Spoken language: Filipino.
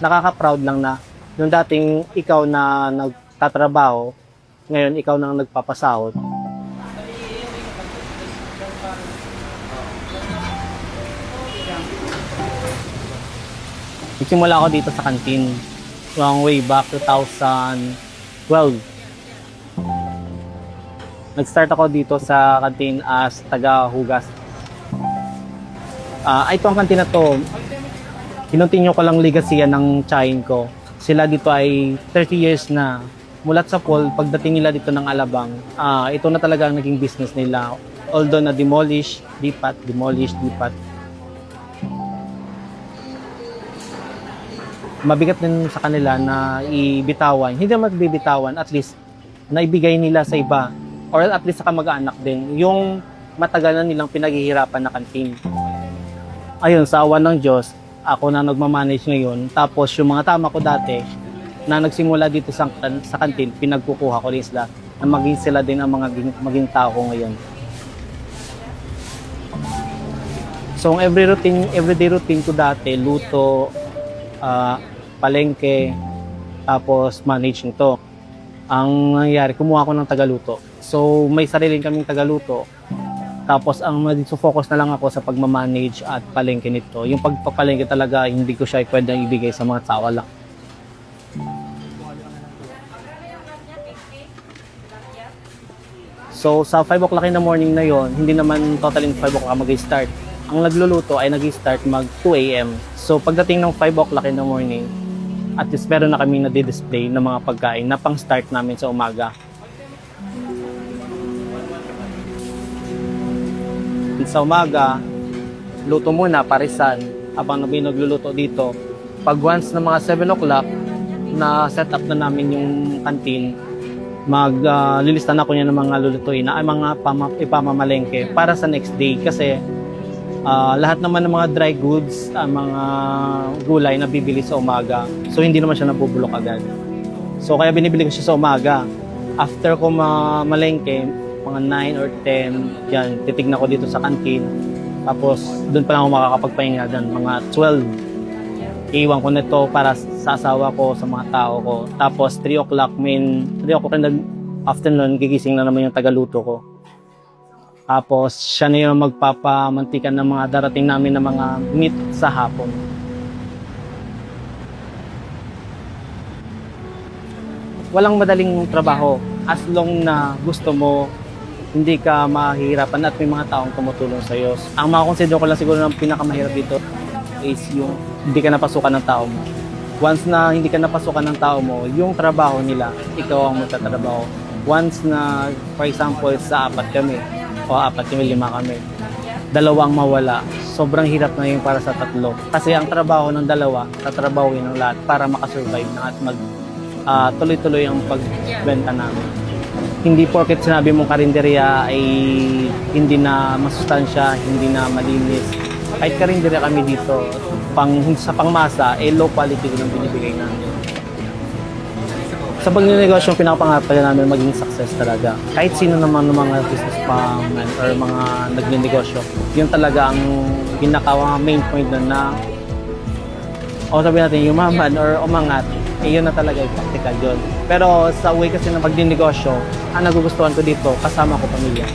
nakaka-proud lang na yung dating ikaw na nagtatrabaho, ngayon ikaw nang nagpapasahod. Nagsimula ako dito sa kantin, long way back 2012. Nag-start ako dito sa kantin as taga-hugas. Ito ang kantin na to, kinontinue ko lang legacy ng tiyahin ko. Sila dito ay 30 years na. Mulat sa pool, pagdating nila dito ng Alabang, ito na talaga ang naging business nila. Although na-demolish, lipat, demolish, lipat. Mabigat din sa kanila na ibitawan. Hindi naman bibitawan, at least naibigay nila sa iba. Or at least sa kamag-anak din. Yung matagal na nilang pinaghihirapan na kantin. Ayun, sa awa ng Diyos, ako na nagmamanage ngayon. Tapos yung mga tama ko dati, na nagsimula dito sa kantin, pinagkukuha ko rin sila na maging sila din ang maging tao ko ngayon. So, ang everyday routine ko dati, luto, palengke, tapos managing to. Ang nangyari, kumuha ko ng tagaluto. So, may sariling kaming tagaluto. Tapos, ang focus na lang ako sa pagmamanage at palengke nito. Yung pagpapalengke talaga, hindi ko siya pwedeng ibigay sa mga tao lang. So, sa 5 o'clock in the morning na yon, hindi naman totally 5 o'clock mag-start. Ang nagluluto ay nag-start mag 2 a.m. So, pagdating ng 5 o'clock in the morning, at least meron na kami na-display ng mga pagkain na pang-start namin sa umaga. Sa umaga, luto muna, parisan, habang nagluluto dito. Pag once na mga 7 o'clock, na set up na namin yung canteen, maglilista na ako niya ng mga lulutuin na ay mga ipamamalengke para sa next day. Kasi lahat naman ng mga dry goods, mga gulay na bibili sa umaga. So, hindi naman siya nabubulok agad. So, kaya binibili ko siya sa umaga. After ko malengke, mga 9 or 10, yan, titignan ko dito sa canteen. Tapos, doon pa lang ako makakapagpahinga doon. Mga 12, iwan ko nito para sa asawa ko, sa mga tao ko. Tapos, 3 o'clock in the afternoon, gigising na naman yung tagaluto ko. Tapos, siya na yung magpapamantikan ng mga darating namin na mga meat sa hapon. Walang madaling trabaho. As long na gusto mo, hindi ka mahihirapan at may mga taong tumutulong sa iyo. Ang makakonsider ko lang siguro ng pinakamahirap dito is yung hindi ka napasukan ng tao mo. Once na hindi ka napasukan ng tao mo, yung trabaho nila, ikaw ang magtatrabaho. Once na, for example, sa 4 kami, o 5 kami, 2 ang mawala, sobrang hirap na yun para sa 3. Kasi ang trabaho ng 2, tatrabawin ng lahat para makasurvive na at tuloy-tuloy ang pagbenta namin. Hindi porket sinabi mong karinderya ay hindi na masustansya, hindi na malinis. Kahit karinderya kami dito, sa pangmasa, low quality din ang binibigay namin. Sa pagnenegosyo, pinapangarap namin maging success talaga. Kahit sino naman ng mga businessman or mga nagnenegosyo, yun talaga ang pinaka-main point na o sabihin natin, yumaman or umangat, yun na talaga yung practical yun. Pero sa way kasi ng pagdinegosyo, ang nagugustuhan ko dito, kasama ko pamilya.